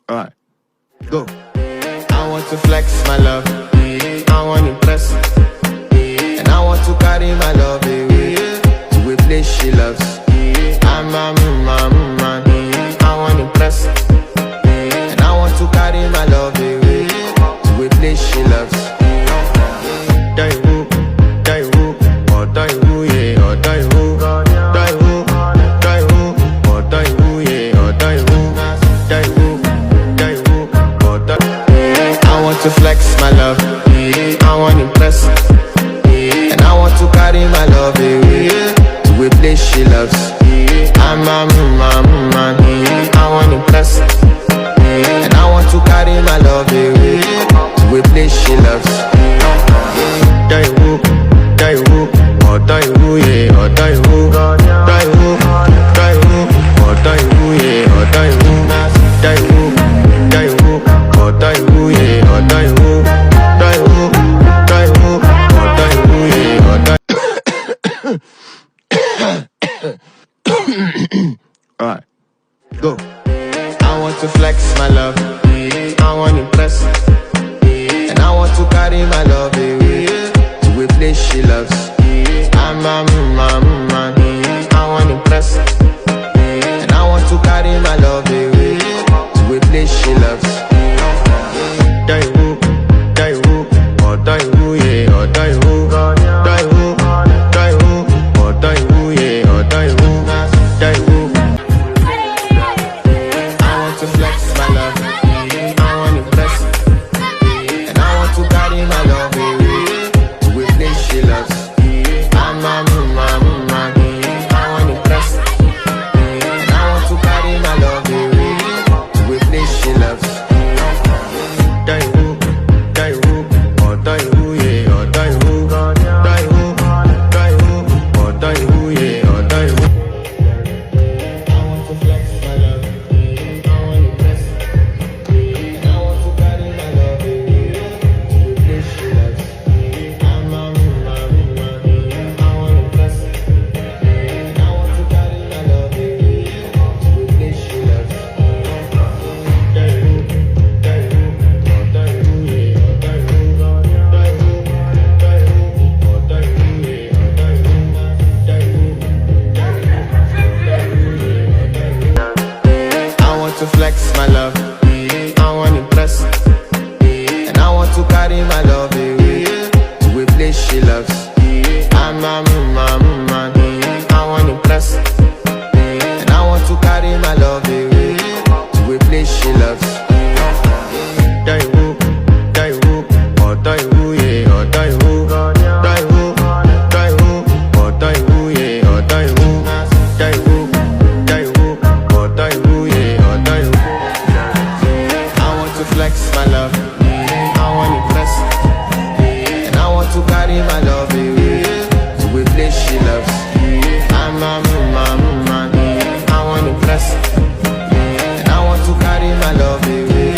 Alright, go. I want to flex my love, I want to impress, and I want to carry my love away to a place she loves. I'm a man, I want to impress, and I want to carry my love away to a place she loves. Die who, or die who, yeah, or die who, die who, die who, or die who, yeah, or die who, die who, die who, or die. I want to flex my love, I want to impress, and I want to carry my love away to a place she loves. I'm a man, I want to impress, and I want to carry my love away to a place she loves. Die who, or die who, yeah, or die who, die who, die who, or die who, yeah, or die who, die who, or die who, yeah, or die who, die who, or die who, yeah, or die. Alright, go. I want to flex my love, I want to impress, and I want to carry my love away to a place she loves. I'm a man, I want to impress, and I want to carry my love away to a place she loves. Die who, or die who, yeah, or die who, die who, die who, or die who, yeah, or die who, die who. I want to flex my love, I want to impress, and I want to carry my love away to a place she loves. I'm a man, I want to impress, and I want to carry my love away to a place she loves. Die who, or die who, yeah, or die who, die who, die who, or die who, yeah, or die who. I want to flex my love, I want to impress, and I want to carry my love away to a place she loves. I'm a man, I want to impress, and I want to carry my love away to a place she loves. Die who, or die who, yeah, or die who, die who, or die who, yeah, or die who, die who. I want to flex my love, I want to impress, and I want to carry my love away to a place she loves. I'm a man, I want to impress, and I want to carry my love away to a place she loves. Die who, or die who, yeah, or die who, die who, die who, or die who, yeah, or die who, die who, or die who, yeah, or die who. I want to flex my love, I want to impress, and I want to carry my love away to a place she loves. I'm a man, I want to impress, and I want to carry my love away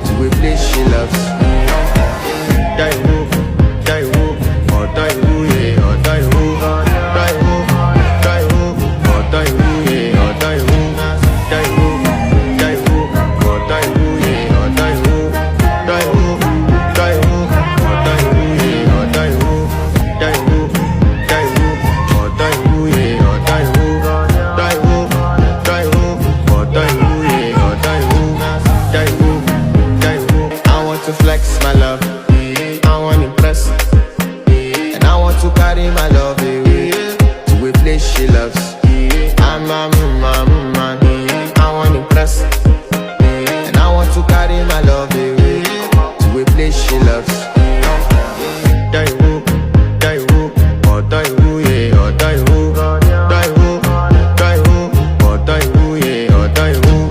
to a place she loves. Die who, or die who, yeah, or die who, die who, or die who, yeah, or die who, die who, or die who, yeah, or die who, die who, or die who, yeah, or die who, die who, or die who, yeah, or die who, die who, or die who, yeah, or die who. I want to flex my love, I want to impress, and I want to carry my love away to a place she loves. I'm a man, I want to impress, and I want to carry my love away to a place she loves. Die who, or die who, yeah, or die who, die who, or die who, yeah, or die who,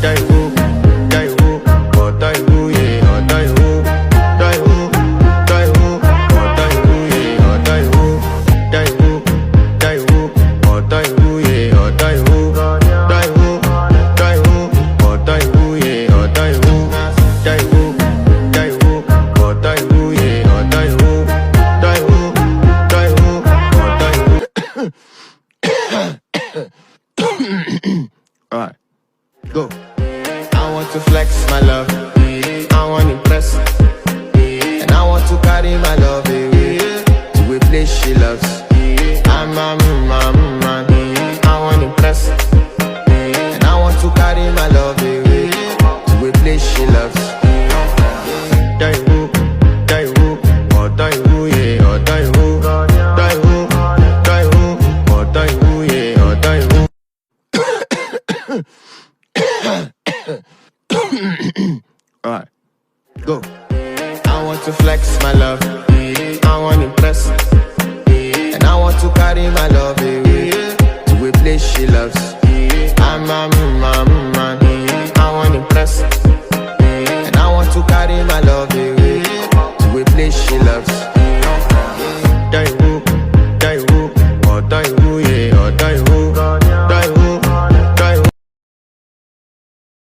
die who, or die who, yeah, or die who, die who, or die who, yeah, or die who, die who, or die who, yeah, or die who, die who, or die who, yeah, or die who, die who, or die Alright, go. I want to flex my love. I want to impress. And I want to carry my love away to a place she loves. I'm a man. I want to impress. And I want to carry my love away to a place she loves. Die who, or die who, yeah, or die who, die who, or die who, yeah, or die who. Alright, go. I want to flex my love. I want to impress. And I want to carry my love away to a place she loves. I'm